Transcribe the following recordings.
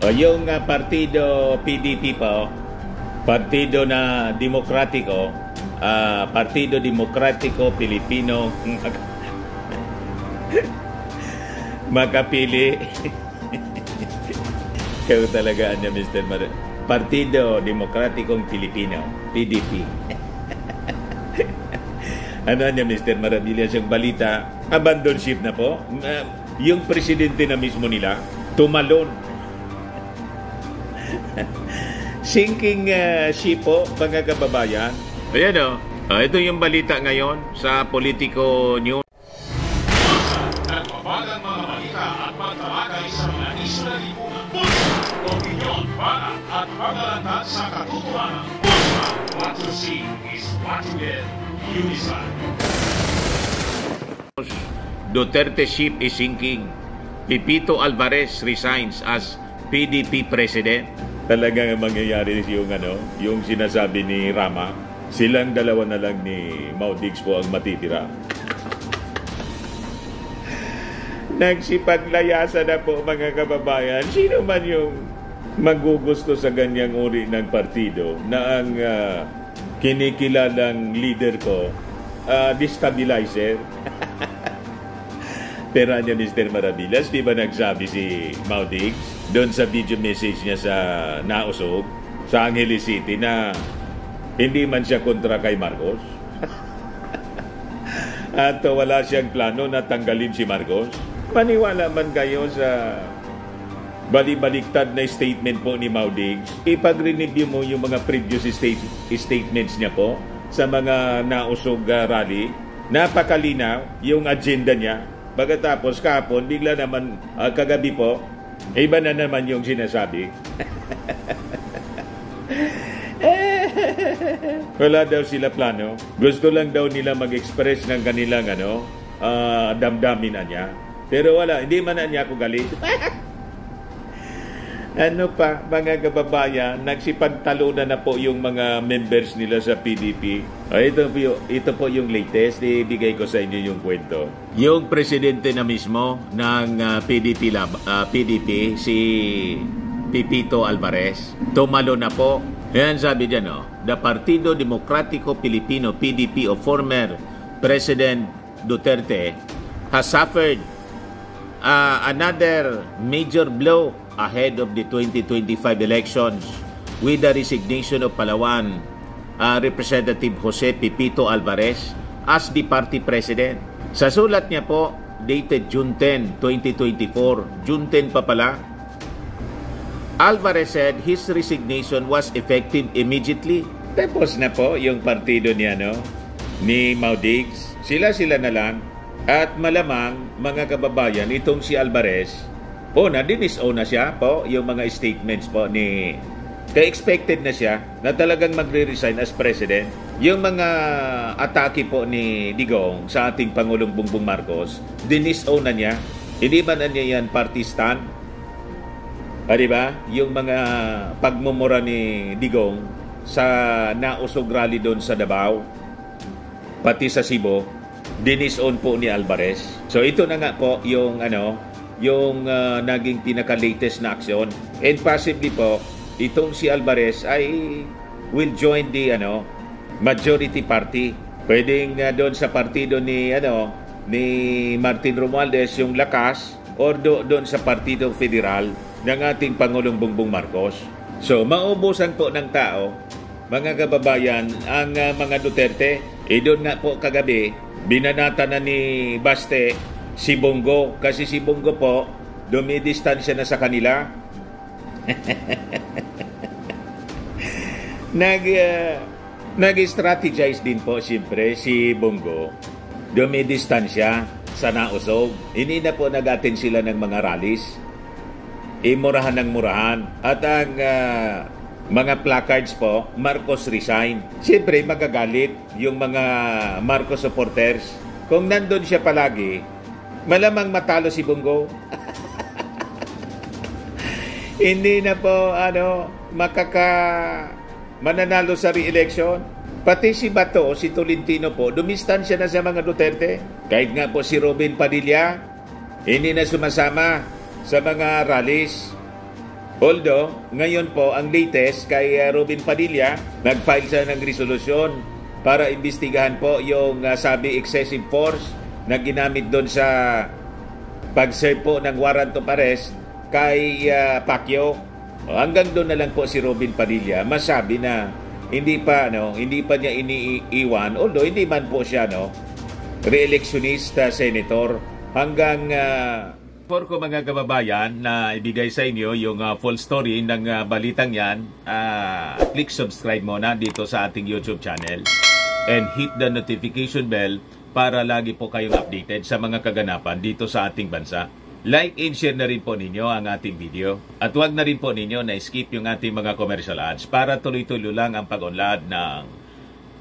O yung partido PDP po, Partido na Demokratiko, Partido Demokratiko Pilipino makapili. Kaya talaga niya, Mr. Partido Demokratikong Pilipino, PDP. Ano niya, Mr. Maravillas, yung balita, abandon ship na po. Yung presidente na mismo nila, tumalon. Sinking ship po, mga kababayan. Ayan o. Ito yung balita ngayon sa Politico News. Nagbabagang mga balita at pagtalakay sa mga isyu na lipunan. Pulsa, opinyon, para at paglalantad sa katotohanan. Pulsa, what you see is what you get. Unisan. Duterte ship is sinking. Pipito Alvarez resigns as PDP president. Talagang mangyayari yung sinasabi ni Rama. Silang dalawa na lang ni Maudix po ang matitira. Nagsipaglayasan na po, mga kababayan. Sino man yung magugusto sa ganyang uri ng partido na ang kinikilalang leader ko, destabilizer. Pero niya, Mr. Maravillas, di ba nagsabi si Maudix doon sa video message niya sa Nausog, sa Angeles City, na hindi man siya kontra kay Marcos? At wala siyang plano na tanggalin si Marcos? Maniwala man kayo sa bali-baliktad na statement po ni Maudix. Ipag-review mo yung mga previous statements niya po sa mga Nausog rally. Napakalinaw yung agenda niya. Pagkatapos kahapon, bigla naman kagabi po, iba na naman yung sinasabi. Wala daw sila plano. Gusto lang daw nila mag-express ng kanilang damdamin na niya. Pero wala, hindi man na niya ako galit. Ano pa, mga kababayan, nagsipagtalunan na po yung mga members nila sa PDP. Ito po yung latest, ibigay ko sa inyo yung kwento. Yung presidente na mismo ng PDP, si Pipito Alvarez, tumalo na po. Yan sabi dyan, the Partido Demokratiko Pilipino, PDP of former President Duterte has suffered another major blow ahead of the 2025 elections with the resignation of Palawan Representative Jose Pipito Alvarez as the party president. Sa sulat niya po, dated June 10, 2024, June 10 pa pala, Alvarez said his resignation was effective immediately. Tapos na po yung partido niya, ni Maudix. Sila na lang. At malamang, mga kababayan, itong si Alvarez, na-disown na siya po, yung mga statements po ni... Ka-expected na siya na talagang magre-resign as president. Yung mga atake po ni Digong sa ating Pangulong Bongbong Marcos, disown na niya. Hindi ba na niya yan party stand? Diba? Yung mga pagmumura ni Digong sa Nausog rally doon sa Davao, pati sa Cebu, disown po ni Alvarez. So ito na nga po yung naging pinaka-latest na aksyon. And possibly po, itong si Alvarez ay will join the majority party. Pwedeng doon sa partido ni Martin Romualdez yung Lakas, or doon sa Partido Federal ng ating Pangulong Bongbong Marcos. So maubusan po ng tao, mga kababayan, ang mga Duterte. Doon nga po kagabi, binanata na ni Baste si Bongo, kasi si Bongo po dumidistansya na sa kanila. Nag-strategize din po siyempre si Bongo, dumidistansya sa Nausog. Hindi na po nag-attend sila ng mga rallies, murahan ng murahan. At ang mga placards po, Marcos resign. Siyempre magagalit yung mga Marcos supporters. Kung nandun siya palagi, malamang matalo si Bongo. Hindi na po mananalo sa re-election. Pati si Bato, si Tolentino po, dumistansya na sa mga Duterte. Kahit nga po si Robin Padilla, hindi na sumasama sa mga rallies. Although, ngayon po, ang latest kay Robin Padilla, nag-file siya ng resolusyon para imbestigahan po yung sabi excessive force na ginamit doon sa pag-serve po ng warrant of arrest kay Pacquiao. Hanggang doon na lang po si Robin Padilla masabi na hindi pa niya iniiwan, although hindi man po siya re-electionist senator, hanggang for ko mga kababayan na ibigay sa inyo yung full story ng balitang yan, click subscribe muna dito sa ating YouTube channel and hit the notification bell para lagi po kayong updated sa mga kaganapan dito sa ating bansa. Like and share na rin po ninyo ang ating video at huwag na rin po ninyo na skip yung ating mga commercial ads para tuloy-tuloy lang ang pag-unlad ng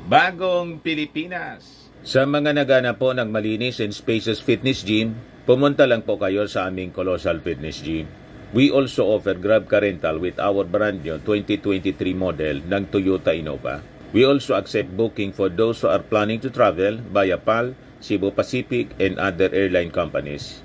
Bagong Pilipinas. Sa mga nagana po ng malinis and spacious fitness gym, pumunta lang po kayo sa aming Colossal Fitness Gym. We also offer Grab Car Rental with our brand new 2023 model ng Toyota Innova. We also accept booking for those who are planning to travel via PAL, Cebu Pacific, and other airline companies,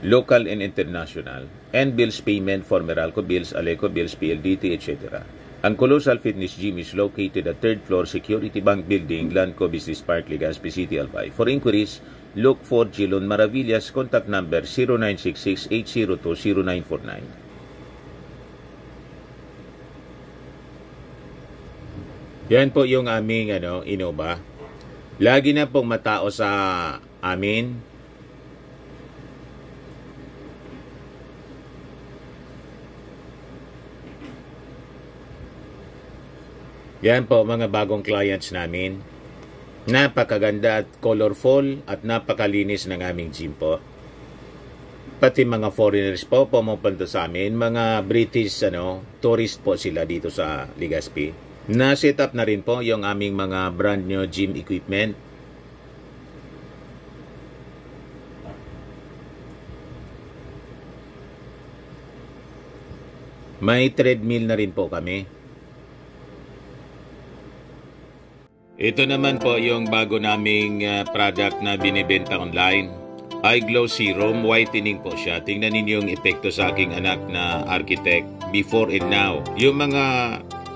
local and international, and bills payment for Meralco Bills, Aleco Bills, PLDT, etc. Ang Colossal Fitness Gym is located at 3rd floor Security Bank Building, Lanco Business Park, Legazpi City, Albay. For inquiries, look for Gilon Maravillas, contact number 0966-802-0949. Yan po yung aming Innova. Lagi na pong matao sa amin. Yan po mga bagong clients namin. Napakaganda at colorful at napakalinis ng aming gym po. Pati mga foreigners po pumupunta sa amin, mga British tourist po sila dito sa Legazpi. Na-set up na rin po yung aming mga brand new gym equipment. May treadmill na rin po kami. Ito naman po yung bago naming product na binibenta online. Eye Glow Serum, whitening po siya. Tingnan ninyo yung epekto sa aking anak na architect before and now. Yung mga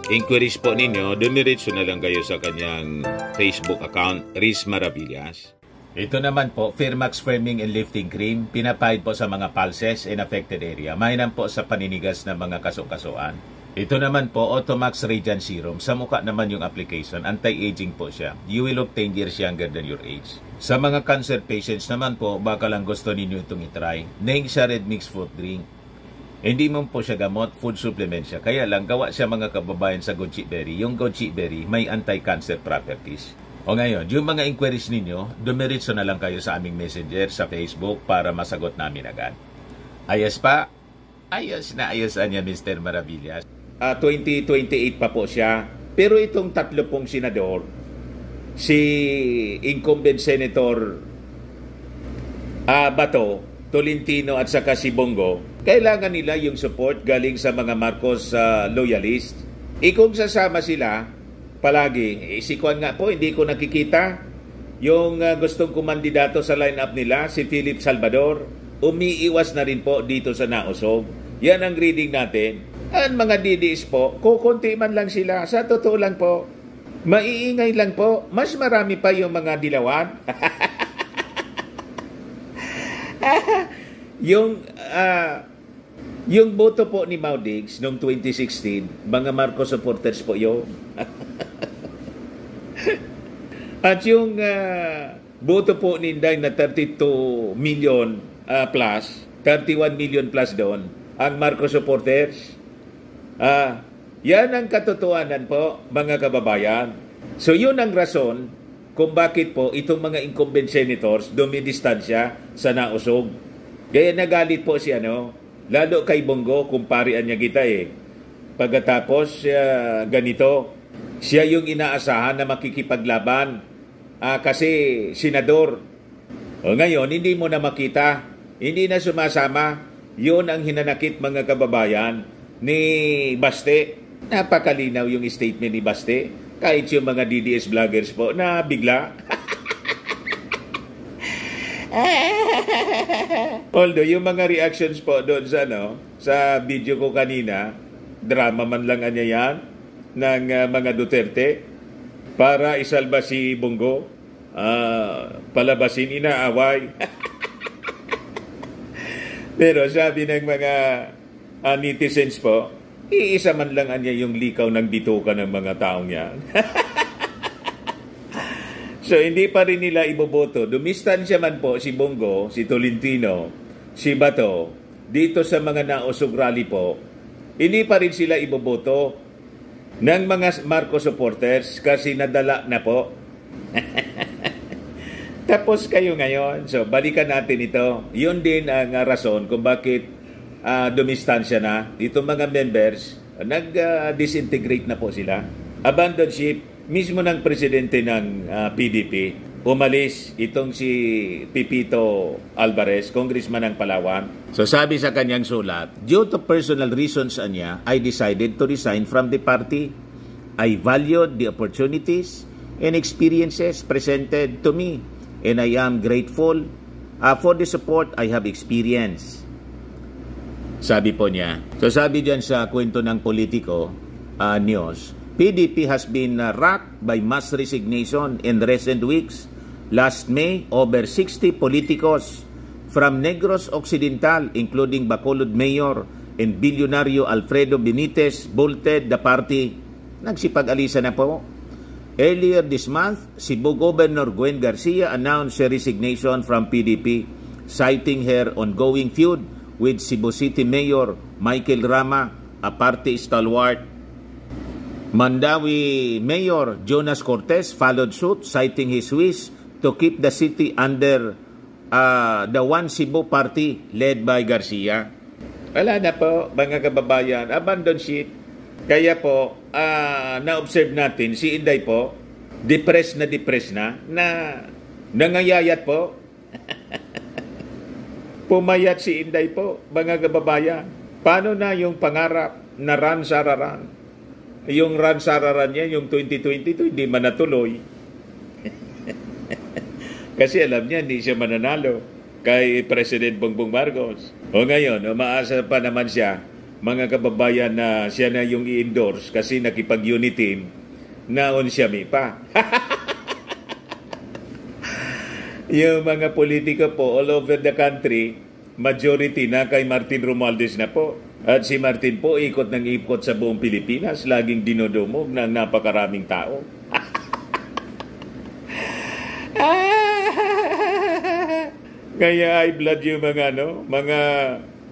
inquiries po ninyo, dumiretso na lang kayo sa kanyang Facebook account, Riz Maravillas. Ito naman po, Firmax Firming and Lifting Cream. Pinapahid po sa mga pulses and affected area. Mainam po sa paninigas ng mga kaso-kasuan. Ito naman po, Automax Radiant Serum. Sa mukha naman yung application, anti-aging po siya. You will look 10 years younger than your age. Sa mga cancer patients naman po, baka lang gusto ninyo itong itry. Neng siya red mixed fruit drink. Hindi mo po siya gamot, food supplement siya. Kaya lang, gawa siya mga kababayan sa goji berry. Yung goji berry, may anti-cancer properties. O ngayon, yung mga inquiries ninyo, dumiretso na lang kayo sa aming messenger sa Facebook para masagot namin agad. Ayos pa? Ayos na ayosan niya, Mr. Maravillas. 2028 pa po siya. Pero itong tatlo pong senador, si incumbent Senator Bato, Tolentino at saka si Bongo, kailangan nila yung support galing sa mga Marcos loyalist. Kung sasama sila palagi, si Kwan nga po, hindi ko nakikita yung gustong kumandidato sa lineup nila, si Philip Salvador, umiiwas na rin po dito sa Nausog. Yan ang reading natin. Ang mga DDS po, kukunti man lang sila. Sa totoo lang po, maiingay lang po. Mas marami pa yung mga dilawan. Yung boto po ni Maudigs noong 2016, mga Marcos supporters po yun. At yung boto po ni Inday na 32 million plus, 31 million plus doon, ang Marcos supporters. Yan ang katotohanan po, mga kababayan. So yun ang rason kung bakit po itong mga incumbent senators dumidistansya sa Nausog. Kaya nagalit po si lalo kay Bongo, kumparian niya kita Pagkatapos ganito, siya yung inaasahan na makikipaglaban kasi senador. O ngayon, hindi mo na makita, hindi na sumasama. Yun ang hinanakit, mga kababayan, ni Baste. Napakalinaw yung statement ni Baste. Kahit yung mga DDS vloggers po na bigla. Although yung mga reactions po doon sa sa video ko kanina, drama man lang anya yan ng mga Duterte para isalba si Bongo, palabasin inaaway. Pero sabi ng mga netizens po, iisa man lang anya yung likaw ng bituka ng mga taong yan. So hindi pa rin nila iboboto. Dumistansya man po si Bongo, si Tolentino, si Bato, dito sa mga nausog rally po, hindi pa rin sila iboboto ng mga Marcos supporters kasi nadala na po. Tapos kayo ngayon. So balikan natin ito. Yun din ang rason kung bakit dumistansya na. Itong mga members, nag-disintegrate na po sila. Abandon ship, mismo ng presidente ng PDP. Umalis itong si Pipito Alvarez, congressman ng Palawan. So sabi sa kanyang sulat, due to personal reasons niya, I decided to resign from the party. I valued the opportunities and experiences presented to me, and I am grateful for the support I have experienced. Sabi po niya. So sabi diyan sa kwento ng Politico News, PDP has been racked by mass resignation in recent weeks. Last May, over 60 politicos from Negros Occidental, including Bacolod Mayor and Bilyonaryo Alfredo Benitez, bolted the party. Nagsipag-alisa na po. Earlier this month, Cebu Governor Gwen Garcia announced her resignation from PDP, citing her ongoing feud with Cebu City Mayor Michael Rama, a party stalwart. Mandawi Mayor Jonas Cortez followed suit, citing his wish to keep the city under the One Cebu Party led by Garcia. Wala na po, mga kababayan, abandon ship. Kaya po, na-observe natin, si Inday po, depressed na nangayayat po. Pumayat si Inday po, mga kababayan. Paano na yung pangarap na run-sararan? Yung run-sararan niya, yung 2022, hindi man natuloy. Kasi alam niya, hindi siya mananalo kay President Bongbong Marcos. O ngayon, umaasa pa naman siya, mga kababayan, na siya na yung i-endorse kasi nakipag-unit team na siya pa. Yung mga politika po all over the country, majority na kay Martin Romualdez na po. At si Martin po ikot ng ikot sa buong Pilipinas, laging dinodumog ng napakaraming tao. Kaya high blood yung mga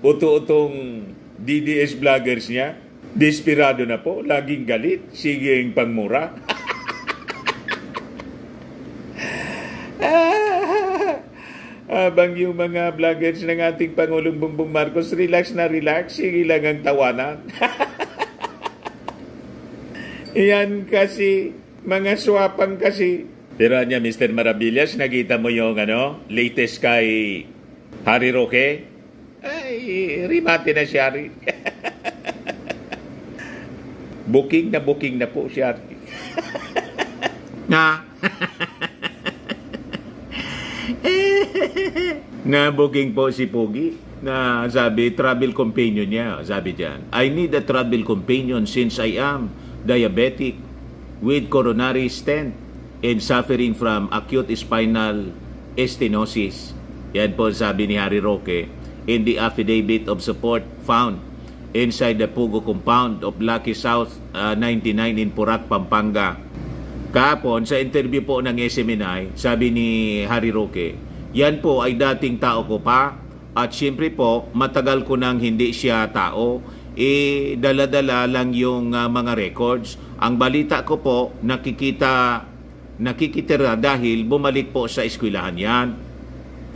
uto-utong DDS vloggers niya. Desperado na po, laging galit, siging pangmura. Habang yung mga vloggers ng ating Pangulong Bongbong Marcos, relax na relax, sige lang ang tawanan. Yan kasi, mga swapang kasi. Pero niya, Mr. Maravillas, nakita mo yung latest kay Harry Roque? Ay, rimate na siya. Booking na po siya. Na booking po si Pogi na sabi travel companion niya, sabi diyan, I need a travel companion since I am diabetic with coronary stent and suffering from acute spinal stenosis. Yan po sabi ni Harry Roque in the affidavit of support found inside the Pugo compound of Lucky South 99 in Purac, Pampanga. Kahapon sa interview po ng SMNI, sabi ni Harry Roque, yan po ay dating tao ko pa at siyempre po matagal ko nang hindi siya tao, dala-dala lang yung mga records. Ang balita ko po nakikitira dahil bumalik po sa eskwelahan yan.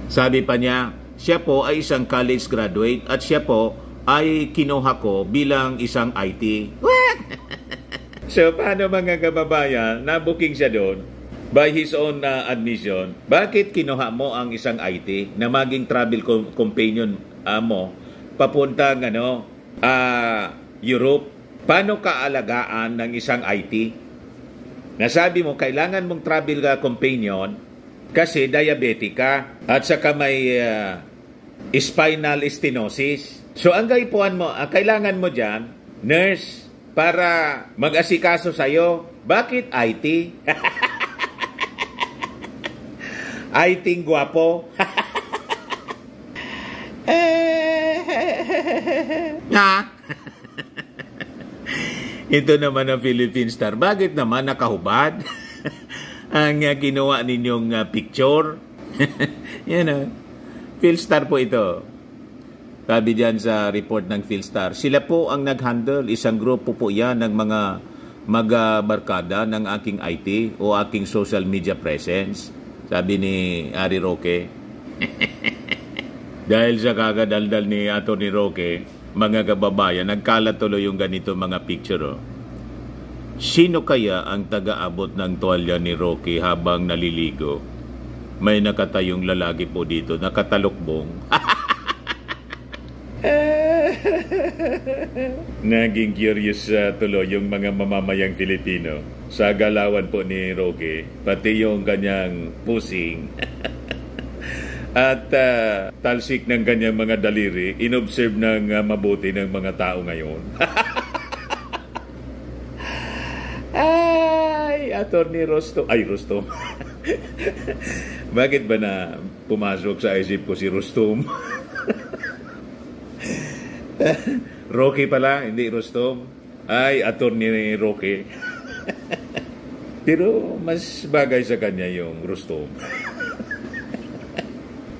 Sabi pa niya, siya po ay isang college graduate at siya po ay kinuha ko bilang isang IT. So paano mga kababayan, na-booking siya doon by his own admission? Bakit kinuha mo ang isang IT na maging travel companion mo papuntang Europe? Paano kaalagaan ng isang IT? Nasabi mo, kailangan mong travel companion kasi diabetic ka at saka may spinal stenosis. So ang gaipuan mo, ang kailangan mo dyan, nurse, para mag-asikaso sa'yo. Bakit IT? IT guwapo. Ito naman ang Philippine Star. Bakit naman nakahubad ang ginawa ninyong picture? Yan Philstar po ito. Sabi diyan sa report ng Philstar. Sila po ang nag-handle. Isang grupo po yan ng mga mag-barkada ng aking IT o aking social media presence. Sabi ni Ari Roque. Dahil sa kagadaldal ni Atty. Roque, mga kababayan, nagkalat tuloy yung ganito mga picture. Sino kaya ang taga-abot ng tuwalya ni Roque habang naliligo? May nakatayong lalaki po dito, nakatalukbong. Naging curious tuloy yung mga mamamayang Filipino sa galawan po ni Roque, pati yung kanyang pusing. At talsik ng kanyang mga daliri, inobserve ng mabuti ng mga tao ngayon. Ay, Atty. Rostom. Ay, Rostom. Bakit ba na pumasok sa isip ko si Rostom? Roque pala, hindi Rostom. Ay, Atty. Roque. Pero mas bagay sa kanya yung Rostom.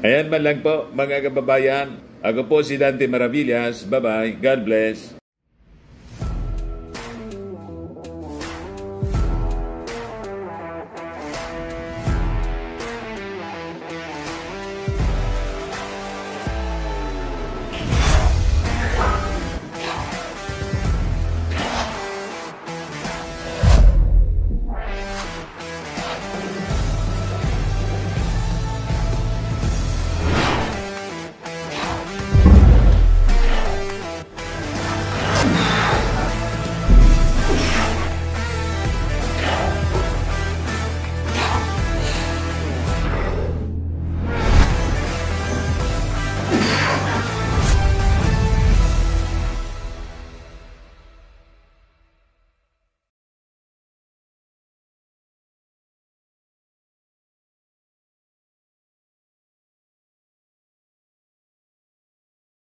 Ayan man lang po, mga kababayan. Ako po si Dante Maravillas. Bye-bye. God bless.